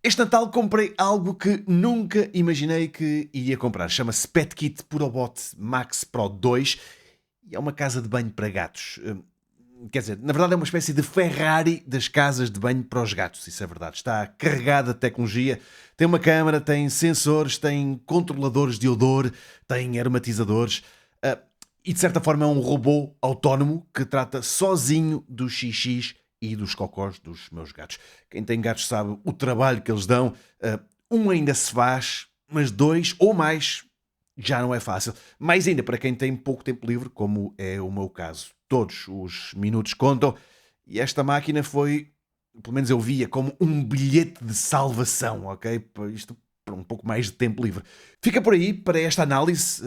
Este Natal comprei algo que nunca imaginei que iria comprar. Chama-se PetKit Purobot Max Pro 2 e é uma casa de banho para gatos. Quer dizer, na verdade é uma espécie de Ferrari das casas de banho para os gatos, isso é verdade. Está carregada de tecnologia, tem uma câmara, tem sensores, tem controladores de odor, tem aromatizadores e de certa forma é um robô autónomo que trata sozinho dos xixis e dos cocós dos meus gatos. Quem tem gatos sabe o trabalho que eles dão. Um ainda se faz, mas dois ou mais já não é fácil. Mais ainda para quem tem pouco tempo livre, como é o meu caso. Todos os minutos contam e esta máquina foi, pelo menos eu via, como um bilhete de salvação, ok? Isto para um pouco mais de tempo livre. Fica por aí para esta análise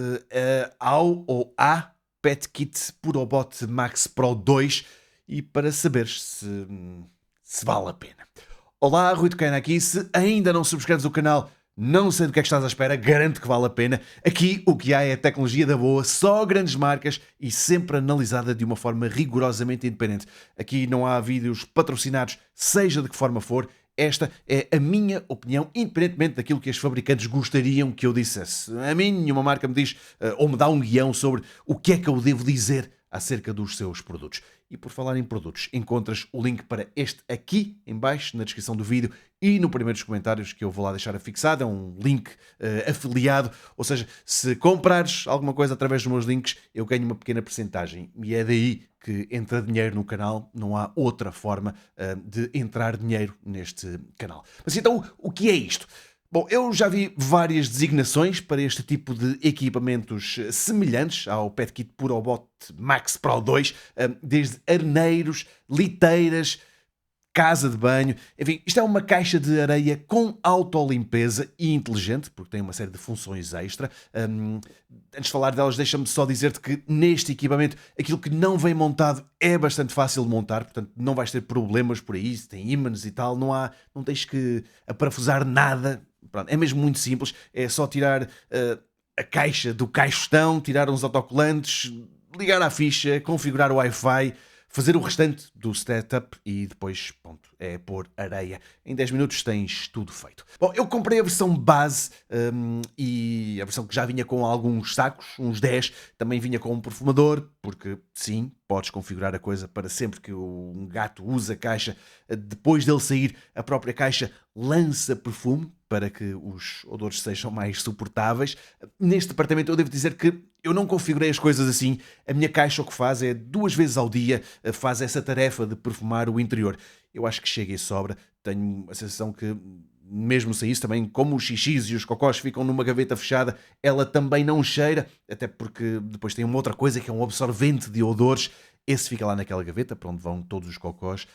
ao ou à PetKit Purobot Max Pro 2 e para saber se vale a pena. Olá, Rui Tocana aqui. Se ainda não subscreves o canal, não sei do que é que estás à espera, garanto que vale a pena. Aqui o que há é tecnologia da boa, só grandes marcas e sempre analisada de uma forma rigorosamente independente. Aqui não há vídeos patrocinados, seja de que forma for. Esta é a minha opinião, independentemente daquilo que os fabricantes gostariam que eu dissesse. A mim, nenhuma marca me diz ou me dá um guião sobre o que é que eu devo dizer acerca dos seus produtos. E por falar em produtos, encontras o link para este aqui em baixo, na descrição do vídeo e no primeiro dos comentários que eu vou lá deixar afixado. É um link afiliado, ou seja, se comprares alguma coisa através dos meus links, eu ganho uma pequena percentagem e é daí que entra dinheiro no canal, não há outra forma de entrar dinheiro neste canal. Mas então, o que é isto? Bom, eu já vi várias designações para este tipo de equipamentos semelhantes ao PetKit Purobot Max Pro 2, desde areneiros, liteiras, casa de banho, enfim, isto é uma caixa de areia com autolimpeza e inteligente, porque tem uma série de funções extra. Antes de falar delas, deixa-me só dizer-te que neste equipamento aquilo que não vem montado é bastante fácil de montar, portanto não vais ter problemas por aí, se tem ímãs e tal, não tens que aparafusar nada. Pronto, é mesmo muito simples, é só tirar a caixa do caixotão, tirar uns autocolantes, ligar à ficha, configurar o Wi-Fi, fazer o restante do setup e depois, pronto, é pôr areia. Em 10 minutos tens tudo feito. Bom, eu comprei a versão base e a versão que já vinha com alguns sacos, uns 10, também vinha com um perfumador, porque sim, podes configurar a coisa para sempre que um gato usa a caixa, depois dele sair, a própria caixa lança perfume para que os odores sejam mais suportáveis. Neste departamento eu devo dizer que eu não configurei as coisas assim. A minha caixa o que faz é 2 vezes ao dia faz essa tarefa de perfumar o interior. Eu acho que chega e sobra. Tenho a sensação que mesmo sem isso também, como os xixis e os cocós ficam numa gaveta fechada, ela também não cheira, até porque depois tem uma outra coisa que é um absorvente de odores. Esse fica lá naquela gaveta, para onde vão todos os cocós,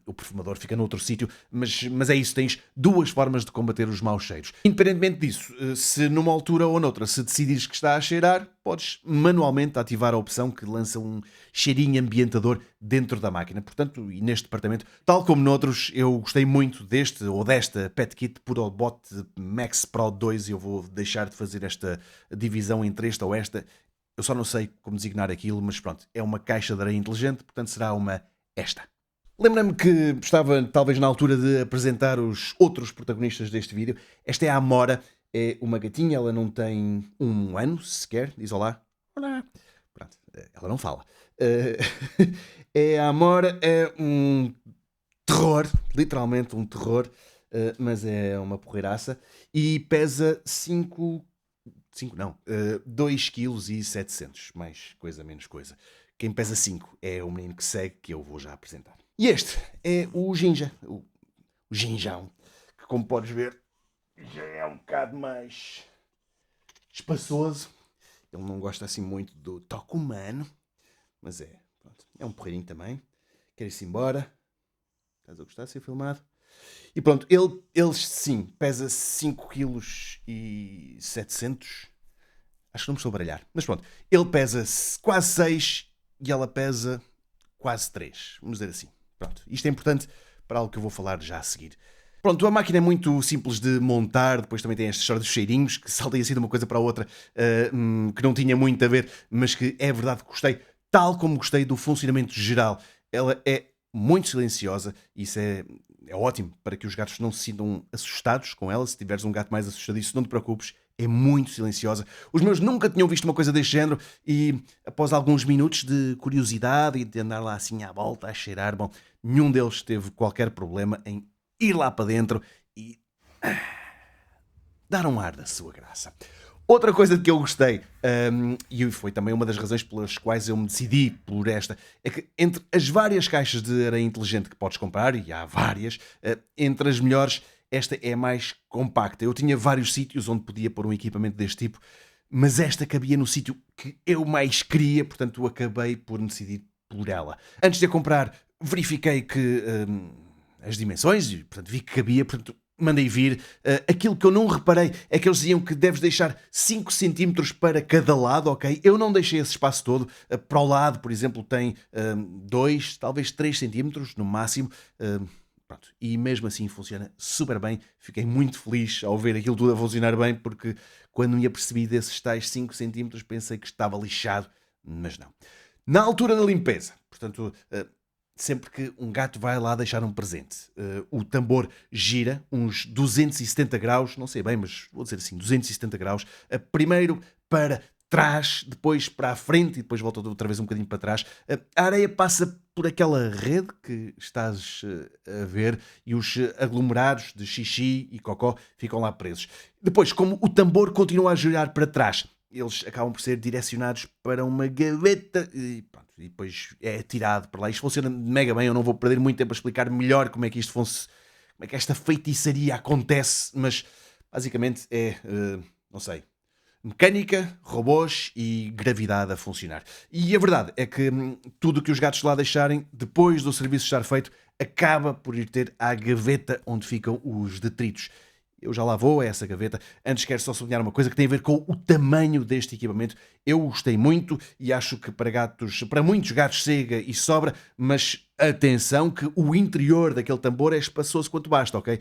o perfumador fica noutro sítio, mas é isso, tens 2 formas de combater os maus cheiros. Independentemente disso, se numa altura ou noutra, se decidires que está a cheirar, podes manualmente ativar a opção que lança um cheirinho ambientador dentro da máquina. Portanto, e neste departamento, tal como noutros, eu gostei muito deste ou desta PetKit Purobot Max Pro 2 e eu vou deixar de fazer esta divisão entre esta ou esta. Eu só não sei como designar aquilo, mas pronto, é uma caixa de areia inteligente, portanto será uma esta. Lembrei-me que estava talvez na altura de apresentar os outros protagonistas deste vídeo. Esta é a Amora, é uma gatinha, ela não tem 1 ano sequer, diz olá. Olá. Pronto, ela não fala. É a Amora, é um terror, literalmente um terror, mas é uma porreiraça e pesa 5 não, 2,7 kg, mais coisa, menos coisa. Quem pesa 5 é o menino que segue, que eu vou já apresentar. E este é o Ginja, o Ginjão, que como podes ver, já é um bocado mais espaçoso. Ele não gosta assim muito do toque humano, mas pronto, é um porreirinho também. Quer ir-se embora. Estás a gostar de ser filmado? E pronto, ele sim, pesa 5,7 kg. Acho que não me estou a baralhar. Mas pronto, ele pesa quase 6 e ela pesa quase 3. Vamos dizer assim. Pronto, isto é importante para algo que eu vou falar já a seguir. Pronto, a máquina é muito simples de montar, depois também tem esta história dos cheirinhos, que saltei assim de uma coisa para a outra, que não tinha muito a ver, mas que é verdade que gostei, tal como gostei do funcionamento geral. Ela é muito silenciosa, isso é é ótimo para que os gatos não se sintam assustados com ela. Se tiveres um gato mais assustadiço, não te preocupes, é muito silenciosa. Os meus nunca tinham visto uma coisa deste género e, após alguns minutos de curiosidade e de andar lá assim à volta, a cheirar, bom, nenhum deles teve qualquer problema em ir lá para dentro e dar um ar da sua graça. Outra coisa de que eu gostei, e foi também uma das razões pelas quais eu me decidi por esta, é que entre as várias caixas de areia inteligente que podes comprar, e há várias, entre as melhores, esta é a mais compacta. Eu tinha vários sítios onde podia pôr um equipamento deste tipo, mas esta cabia no sítio que eu mais queria, portanto acabei por me decidir por ela. Antes de a comprar, verifiquei que as dimensões, e portanto vi que cabia, portanto mandei vir. Aquilo que eu não reparei é que eles diziam que deves deixar 5 centímetros para cada lado, ok? Eu não deixei esse espaço todo. Para o lado, por exemplo, tem 2, talvez 3 centímetros no máximo. Pronto. E mesmo assim funciona super bem. Fiquei muito feliz ao ver aquilo tudo a funcionar bem, porque quando me apercebi desses tais 5 centímetros pensei que estava lixado, mas não. Na altura da limpeza, portanto, sempre que um gato vai lá deixar um presente, o tambor gira uns 270 graus, não sei bem, mas vou dizer assim, 270 graus, primeiro para trás, depois para a frente e depois volta outra vez um bocadinho para trás. A areia passa por aquela rede que estás a ver e os aglomerados de xixi e cocó ficam lá presos. Depois, como o tambor continua a girar para trás, eles acabam por ser direcionados para uma gaveta e, pronto, e depois é tirado para lá. Isto funciona mega bem, eu não vou perder muito tempo a explicar melhor como é que isto funciona, como é que esta feitiçaria acontece, mas basicamente é, não sei, mecânica, robôs e gravidade a funcionar. E a verdade é que tudo o que os gatos lá deixarem, depois do serviço estar feito, acaba por ir ter à gaveta onde ficam os detritos. Eu já lá vou a essa gaveta. Antes quero só sublinhar uma coisa que tem a ver com o tamanho deste equipamento. Eu gostei muito e acho que para muitos gatos chega e sobra, mas atenção que o interior daquele tambor é espaçoso quanto basta, ok?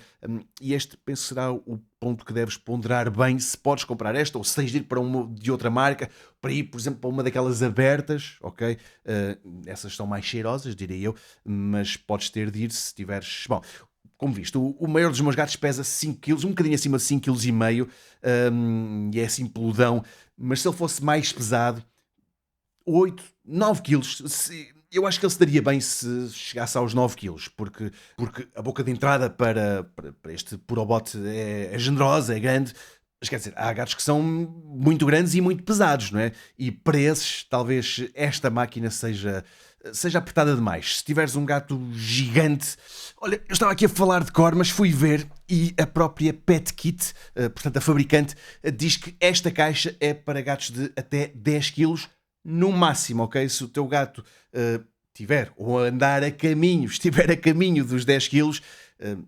E este penso será o ponto que deves ponderar bem se podes comprar esta ou se tens de ir para uma de outra marca, para ir, por exemplo, para uma daquelas abertas, ok? Essas são mais cheirosas, direi eu, mas podes ter de ir se tiveres... Bom, como viste, o maior dos meus gatos pesa 5 quilos, um bocadinho acima de 5,5 kg, e é assim peludão, mas se ele fosse mais pesado, 8, 9 quilos, eu acho que ele se daria bem se chegasse aos 9 quilos, porque a boca de entrada para este Purobot é generosa, é grande, mas quer dizer, há gatos que são muito grandes e muito pesados, não é? E para esses, talvez esta máquina seja apertada demais. Se tiveres um gato gigante... Olha, eu estava aqui a falar de cor, mas fui ver e a própria Pet Kit, portanto a fabricante, diz que esta caixa é para gatos de até 10 quilos no máximo, ok? Se o teu gato tiver, ou andar a caminho, estiver a caminho dos 10 quilos,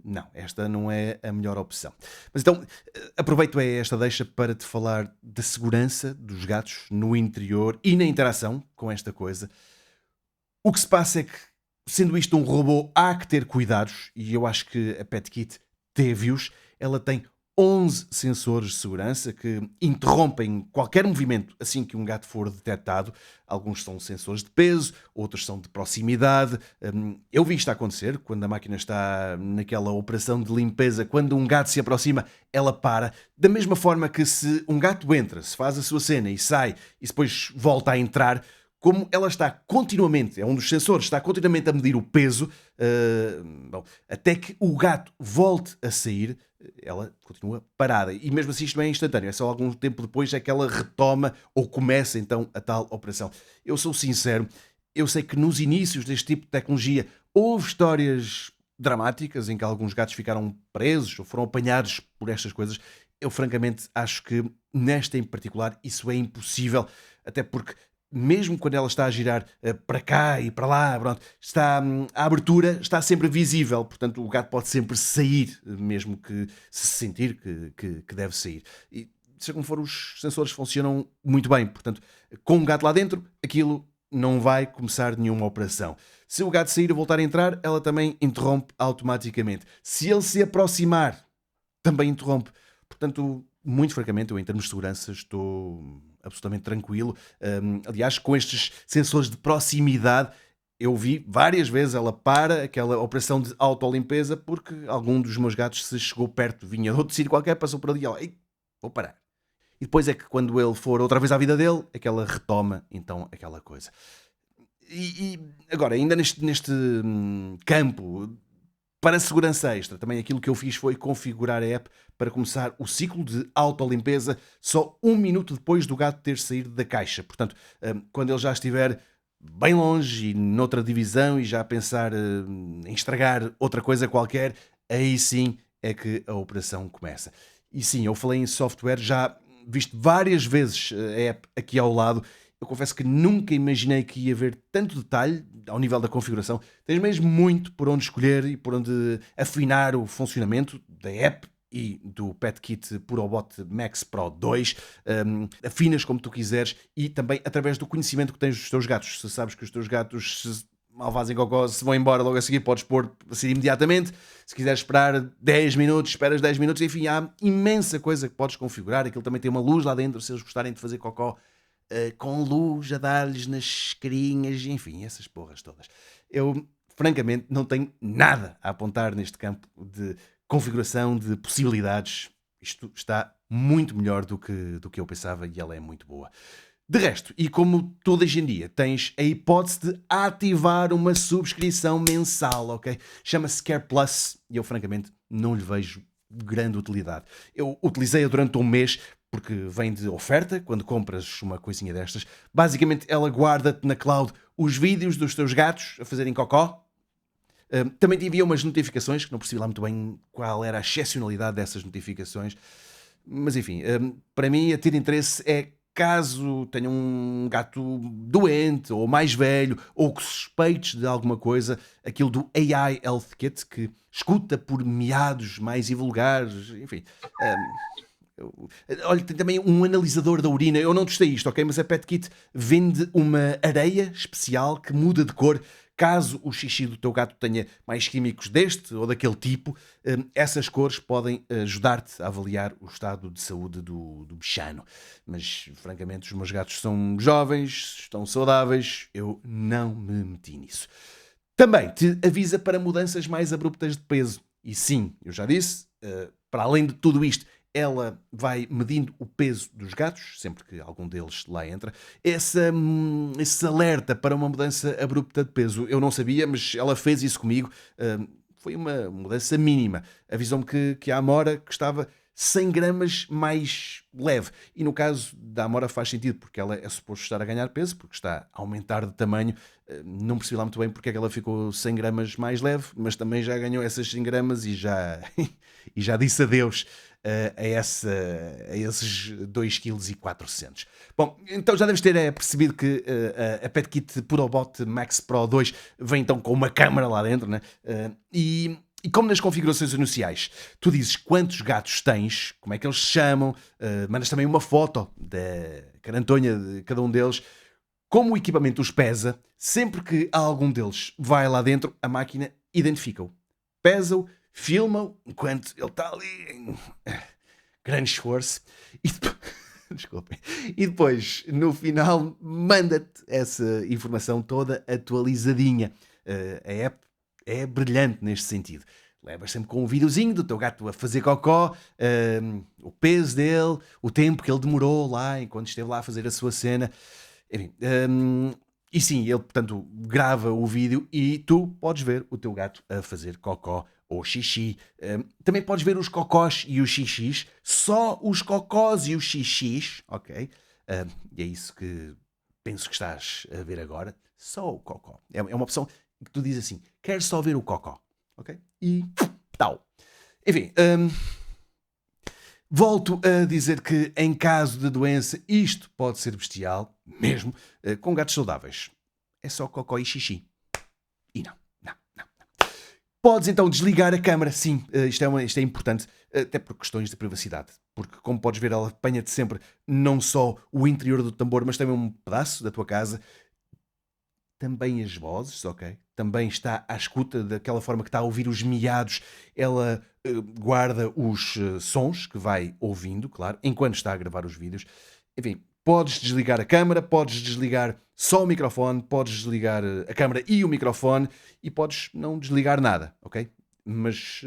não, esta não é a melhor opção. Mas então, aproveito esta deixa para te falar da segurança dos gatos no interior e na interação com esta coisa. O que se passa é que, sendo isto um robô, há que ter cuidados, e eu acho que a PetKit teve-os. Ela tem 11 sensores de segurança que interrompem qualquer movimento assim que um gato for detectado. Alguns são sensores de peso, outros são de proximidade. Eu vi isto acontecer quando a máquina está naquela operação de limpeza. Quando um gato se aproxima, ela para. Da mesma forma que se um gato entra, se faz a sua cena e sai e depois volta a entrar, como ela está continuamente, é um dos sensores, está continuamente a medir o peso, até que o gato volte a sair, ela continua parada. E mesmo assim isto não é instantâneo, é só algum tempo depois é que ela retoma ou começa então a tal operação. Eu sou sincero, eu sei que nos inícios deste tipo de tecnologia houve histórias dramáticas em que alguns gatos ficaram presos ou foram apanhados por estas coisas. Eu francamente acho que nesta em particular isso é impossível, até porque mesmo quando ela está a girar para cá e para lá, pronto, a abertura está sempre visível, portanto o gato pode sempre sair, mesmo que se sentir que deve sair. E seja como for, os sensores funcionam muito bem, portanto, com um gato lá dentro, aquilo não vai começar nenhuma operação. Se o gato sair e voltar a entrar, ela também interrompe automaticamente. Se ele se aproximar, também interrompe. Portanto, muito francamente, eu em termos de segurança estou absolutamente tranquilo. Aliás, com estes sensores de proximidade, eu vi várias vezes ela para aquela operação de autolimpeza porque algum dos meus gatos se chegou perto, vinha de outro sítio qualquer, passou por ali e ela, ei, vou parar. E depois é que quando ele for outra vez à vida dele, é que ela retoma então aquela coisa. E agora, ainda neste campo, para a segurança extra, também aquilo que eu fiz foi configurar a app para começar o ciclo de autolimpeza só 1 minuto depois do gato ter saído da caixa. Portanto, quando ele já estiver bem longe e noutra divisão e já a pensar em estragar outra coisa qualquer, aí sim é que a operação começa. E sim, eu falei em software, já visto várias vezes a app aqui ao lado. Eu confesso que nunca imaginei que ia haver tanto detalhe ao nível da configuração. Tens mesmo muito por onde escolher e por onde afinar o funcionamento da app e do PetKit Purobot Max Pro 2. Afinas como tu quiseres e também através do conhecimento que tens dos teus gatos. Se sabes que os teus gatos mal fazem cocó, se vão embora logo a seguir, podes pôr assim imediatamente. Se quiseres esperar 10 minutos, esperas 10 minutos. Enfim, há imensa coisa que podes configurar. Aquilo também tem uma luz lá dentro, se eles gostarem de fazer cocó com luz a dar-lhes nas carinhas, enfim, essas porras todas. Eu, francamente, não tenho nada a apontar neste campo de configuração, de possibilidades. Isto está muito melhor do que eu pensava e ela é muito boa. De resto, e como todo hoje em dia, tens a hipótese de ativar uma subscrição mensal, ok? Chama-se Care Plus e eu, francamente, não lhe vejo grande utilidade. Eu utilizei-a durante um mês porque vem de oferta quando compras uma coisinha destas. Basicamente, ela guarda-te na cloud os vídeos dos teus gatos a fazerem cocó. Também te envia umas notificações, que não percebi lá muito bem qual era a excepcionalidade dessas notificações. Mas enfim, para mim a ter interesse é caso tenha um gato doente ou mais velho ou que suspeites de alguma coisa, aquilo do AI Health Kit que escuta por miados mais invulgares, enfim. Olha, tem também um analisador da urina. Eu não testei isto, ok? Mas a PetKit vende uma areia especial que muda de cor. Caso o xixi do teu gato tenha mais químicos deste ou daquele tipo, essas cores podem ajudar-te a avaliar o estado de saúde do bichano. Mas, francamente, os meus gatos são jovens, estão saudáveis, eu não me meti nisso. Também te avisa para mudanças mais abruptas de peso. E sim, eu já disse, para além de tudo isto, ela vai medindo o peso dos gatos, sempre que algum deles lá entra. Esse alerta para uma mudança abrupta de peso, eu não sabia, mas ela fez isso comigo. Foi uma mudança mínima. Avisou-me que a Amora que estava 100 gramas mais leve. E no caso da Amora faz sentido, porque ela é suposto estar a ganhar peso, porque está a aumentar de tamanho. Não percebi lá muito bem porque é que ela ficou 100 gramas mais leve, mas também já ganhou essas 100 gramas e já, e já disse adeus a esses 2,4 kg. Bom, então já deves ter percebido que a PetKit Purobot Max Pro 2 vem então com uma câmara lá dentro, né? E como nas configurações iniciais, tu dizes quantos gatos tens, como é que eles se chamam, mandas também uma foto da carantonha de cada um deles, como o equipamento os pesa, sempre que algum deles vai lá dentro, a máquina identifica-o, pesa-o, filma-o, enquanto ele está ali em grande esforço, e depois, desculpem, e depois, no final, manda-te essa informação toda atualizadinha. A app é brilhante neste sentido. Levas sempre com um videozinho do teu gato a fazer cocó, o peso dele, o tempo que ele demorou lá, enquanto esteve lá a fazer a sua cena. Enfim, e sim, ele, portanto, grava o vídeo e tu podes ver o teu gato a fazer cocó ou xixi. Também podes ver os cocós e os xixis, só os cocós e os xixis, ok? E é isso que penso que estás a ver agora. Só o cocó. É uma opção que tu dizes assim, queres só ver o cocó, ok? E tal. Enfim, volto a dizer que em caso de doença isto pode ser bestial, mesmo, com gatos saudáveis. É só cocó e xixi. E não. Podes então desligar a câmara, sim, isto é importante, até por questões de privacidade. Porque, como podes ver, ela apanha-te sempre não só o interior do tambor, mas também um pedaço da tua casa. Também as vozes, ok? Também está à escuta daquela forma que está a ouvir os miados. Ela guarda os sons que vai ouvindo, claro, enquanto está a gravar os vídeos. Enfim, Podes desligar a câmara, podes desligar só o microfone, podes desligar a câmara e o microfone e podes não desligar nada, ok? Mas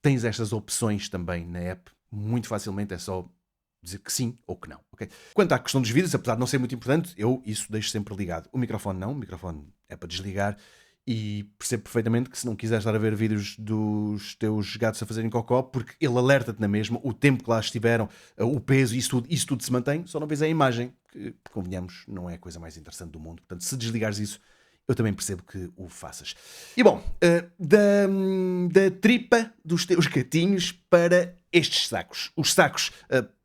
tens estas opções também na app, muito facilmente é só dizer que sim ou que não, ok? Quanto à questão dos vídeos, apesar de não ser muito importante, eu isso deixo sempre ligado. O microfone não, o microfone é para desligar e percebo perfeitamente que se não quiseres estar a ver vídeos dos teus gatos a fazerem cocó, porque ele alerta-te na mesma, o tempo que lá estiveram, o peso, isso tudo se mantém, só não vês a imagem, que, convenhamos, não é a coisa mais interessante do mundo. Portanto, se desligares isso, eu também percebo que o faças. E bom, da tripa dos teus gatinhos para estes sacos. Os sacos,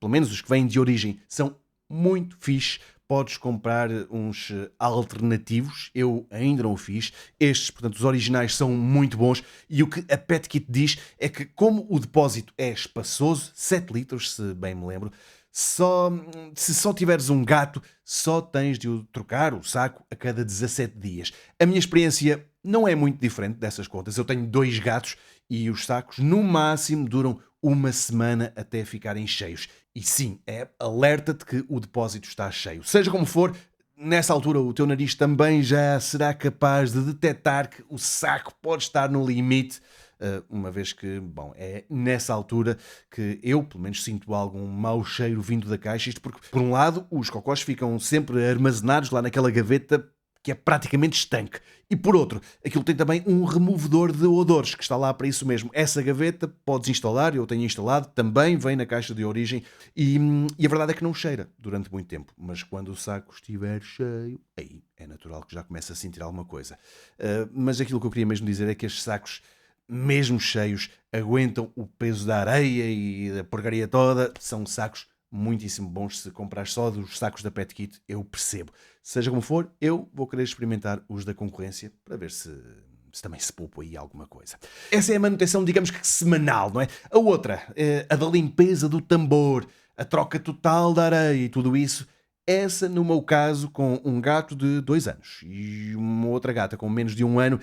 pelo menos os que vêm de origem, são muito fixe. Podes comprar uns alternativos, eu ainda não o fiz. Estes, portanto, os originais são muito bons. E o que a PetKit diz é que, como o depósito é espaçoso, 7 litros, se bem me lembro, se só tiveres um gato, só tens de o trocar o saco a cada 17 dias. A minha experiência não é muito diferente dessas contas. Eu tenho 2 gatos e os sacos, no máximo, duram uma semana até ficarem cheios. E sim, alerta-te que o depósito está cheio. Seja como for, nessa altura o teu nariz também já será capaz de detectar que o saco pode estar no limite, uma vez que, bom, é nessa altura que eu, pelo menos, sinto algum mau cheiro vindo da caixa. Isto porque, por um lado, os cocós ficam sempre armazenados lá naquela gaveta que é praticamente estanque. E por outro, aquilo tem também um removedor de odores, que está lá para isso mesmo. Essa gaveta podes instalar, eu tenho instalado, também vem na caixa de origem e a verdade é que não cheira durante muito tempo. Mas quando o saco estiver cheio, aí é natural que já comece a sentir alguma coisa. Mas aquilo que eu queria mesmo dizer é que estes sacos, mesmo cheios, aguentam o peso da areia e da porcaria toda. São sacos muitíssimo bons. Se comprares só dos sacos da PetKit, eu percebo. Seja como for, eu vou querer experimentar os da concorrência para ver se também se poupa aí alguma coisa. Essa é a manutenção, digamos que semanal, não é? A outra, a da limpeza do tambor, a troca total da areia e tudo isso, essa, no meu caso, com um gato de 2 anos e uma outra gata com menos de 1 ano,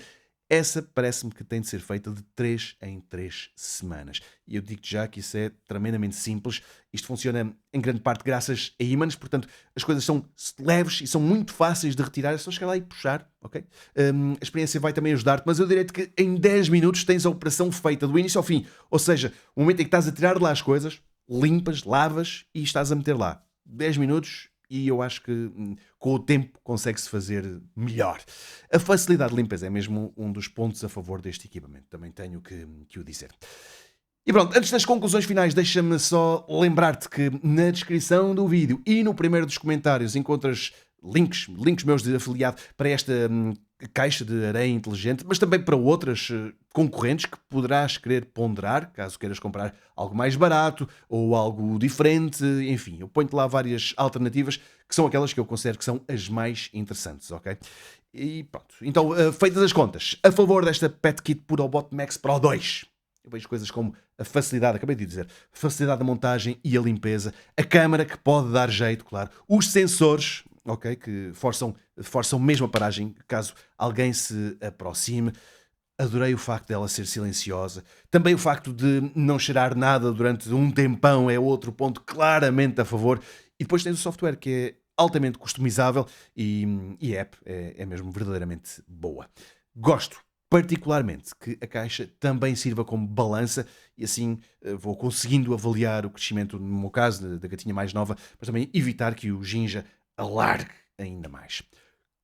essa parece-me que tem de ser feita de 3 em 3 semanas. E eu digo-te já que isso é tremendamente simples. Isto funciona em grande parte graças a ímãs, portanto as coisas são leves e são muito fáceis de retirar. É só chegar lá e puxar, ok? A experiência vai também ajudar-te, mas eu diria-te que em 10 minutos tens a operação feita do início ao fim. Ou seja, o momento em que estás a tirar de lá as coisas, limpas, lavas e estás a meter lá. 10 minutos e eu acho que com o tempo consegue-se fazer melhor. A facilidade de limpeza é mesmo um dos pontos a favor deste equipamento, também tenho que o dizer. E pronto, antes das conclusões finais, deixa-me só lembrar-te que na descrição do vídeo e no primeiro dos comentários encontras links meus de afiliado para esta caixa de areia inteligente, mas também para outras concorrentes que poderás querer ponderar, caso queiras comprar algo mais barato ou algo diferente, enfim, eu ponho-te lá várias alternativas que são aquelas que eu considero que são as mais interessantes, ok? E pronto, então, feitas as contas, a favor desta PetKit Purobot Max Pro 2, eu vejo coisas como a facilidade, acabei de dizer, a facilidade da montagem e a limpeza, a câmara que pode dar jeito, claro, os sensores, ok, que forçam mesmo a paragem caso alguém se aproxime. Adorei o facto dela ser silenciosa. Também o facto de não cheirar nada durante um tempão é outro ponto claramente a favor. E depois tens o software que é altamente customizável e a app é mesmo verdadeiramente boa. Gosto particularmente que a caixa também sirva como balança e assim vou conseguindo avaliar o crescimento, no meu caso, da gatinha mais nova, mas também evitar que o Ginja alargue ainda mais.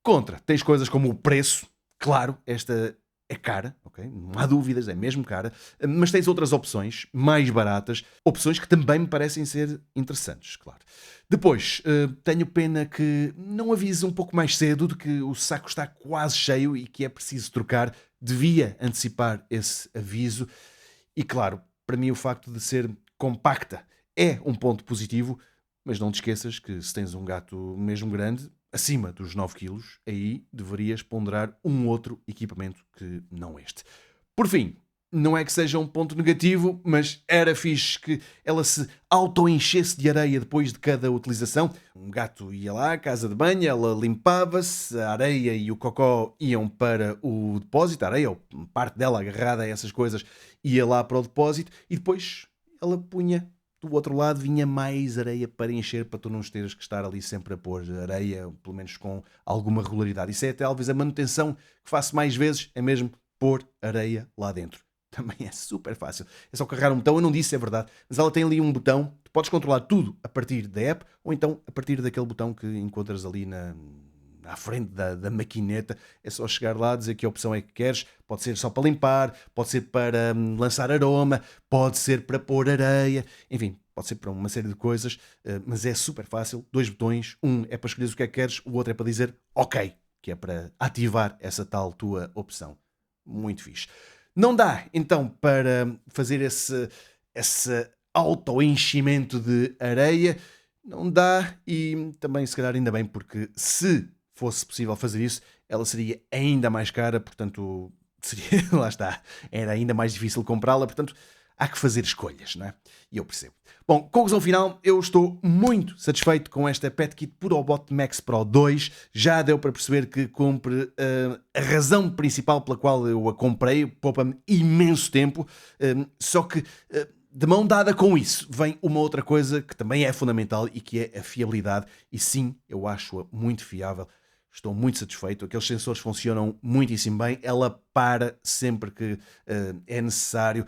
Contra, tens coisas como o preço, claro, esta é cara, ok? Não há dúvidas, é mesmo cara, mas tens outras opções mais baratas, opções que também me parecem ser interessantes, claro. Depois, tenho pena que não avise um pouco mais cedo de que o saco está quase cheio e que é preciso trocar. Devia antecipar esse aviso. E claro, para mim o facto de ser compacta é um ponto positivo, mas não te esqueças que se tens um gato mesmo grande, acima dos 9 quilos, aí deverias ponderar um outro equipamento que não este. Por fim, não é que seja um ponto negativo, mas era fixe que ela se auto-enchesse de areia depois de cada utilização. Um gato ia lá à casa de banho, ela limpava-se, a areia e o cocó iam para o depósito, a areia ou parte dela agarrada a essas coisas ia lá para o depósito e depois ela punha do outro lado vinha mais areia para encher, para tu não teres que estar ali sempre a pôr areia, pelo menos com alguma regularidade. Isso é talvez a manutenção que faço mais vezes, é mesmo pôr areia lá dentro. Também é super fácil. É só carregar um botão, eu não disse, é verdade, mas ela tem ali um botão, tu podes controlar tudo a partir da app, ou então a partir daquele botão que encontras ali à frente da maquineta. É só chegar lá, dizer que opção é que queres. Pode ser só para limpar, pode ser para lançar aroma, pode ser para pôr areia, enfim, pode ser para uma série de coisas, mas é super fácil. Dois botões, um é para escolheres o que é que queres, o outro é para dizer ok, que é para ativar essa tal tua opção. Muito fixe. Não dá, então, para fazer esse auto-enchimento de areia. Não dá, e também, se calhar, ainda bem, porque se fosse possível fazer isso, ela seria ainda mais cara, portanto, seria, lá está, era ainda mais difícil comprá-la, portanto, há que fazer escolhas, não é? E eu percebo. Bom, conclusão final, eu estou muito satisfeito com esta PetKit PuroBot Max Pro 2. Já deu para perceber que cumpre a razão principal pela qual eu a comprei, poupa-me imenso tempo, só que de mão dada com isso vem uma outra coisa que também é fundamental e que é a fiabilidade, e sim, eu acho-a muito fiável. Estou muito satisfeito, aqueles sensores funcionam muitíssimo bem, ela para sempre que é necessário.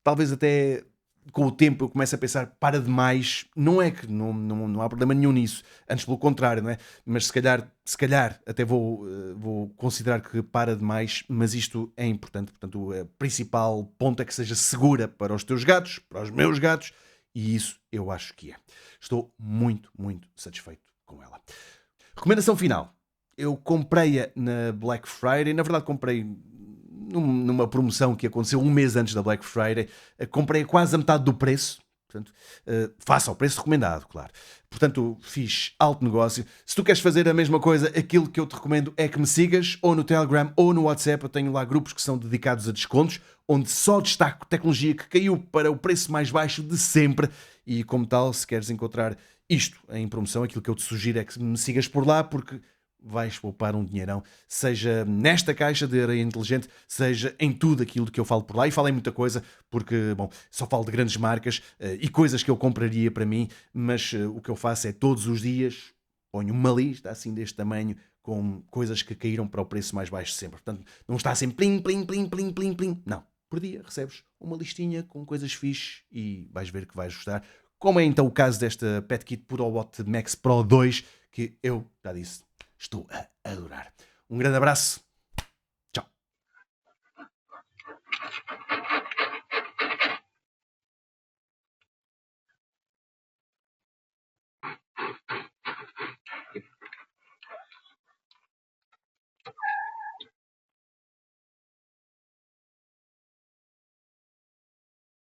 Talvez até com o tempo eu comece a pensar, para demais. Não é que não há problema nenhum nisso, antes pelo contrário, não é? Mas se calhar até vou considerar que para demais, mas isto é importante. Portanto, o principal ponto é que seja segura para os teus gatos, para os meus gatos, e isso eu acho que é. Estou muito, muito satisfeito com ela. Recomendação final. Eu comprei-a na Black Friday. Na verdade, comprei numa promoção que aconteceu um mês antes da Black Friday. Comprei quase a metade do preço. Portanto, faça ao preço recomendado, claro. Portanto, fiz alto negócio. Se tu queres fazer a mesma coisa, aquilo que eu te recomendo é que me sigas ou no Telegram ou no WhatsApp. Eu tenho lá grupos que são dedicados a descontos, onde só destaco tecnologia que caiu para o preço mais baixo de sempre. E como tal, se queres encontrar isto em promoção, aquilo que eu te sugiro é que me sigas por lá, porque vais poupar um dinheirão, seja nesta caixa de areia inteligente, seja em tudo aquilo que eu falo por lá. E falei muita coisa, porque, bom, só falo de grandes marcas e coisas que eu compraria para mim, mas o que eu faço é todos os dias ponho uma lista assim deste tamanho com coisas que caíram para o preço mais baixo sempre. Portanto, não está assim plim, plim, plim, plim, plim, plim. Não. Por dia recebes uma listinha com coisas fixe e vais ver que vais gostar. Como é então o caso desta PetKit PuroBot Max Pro 2, que eu já disse, estou a adorar. Um grande abraço. Tchau.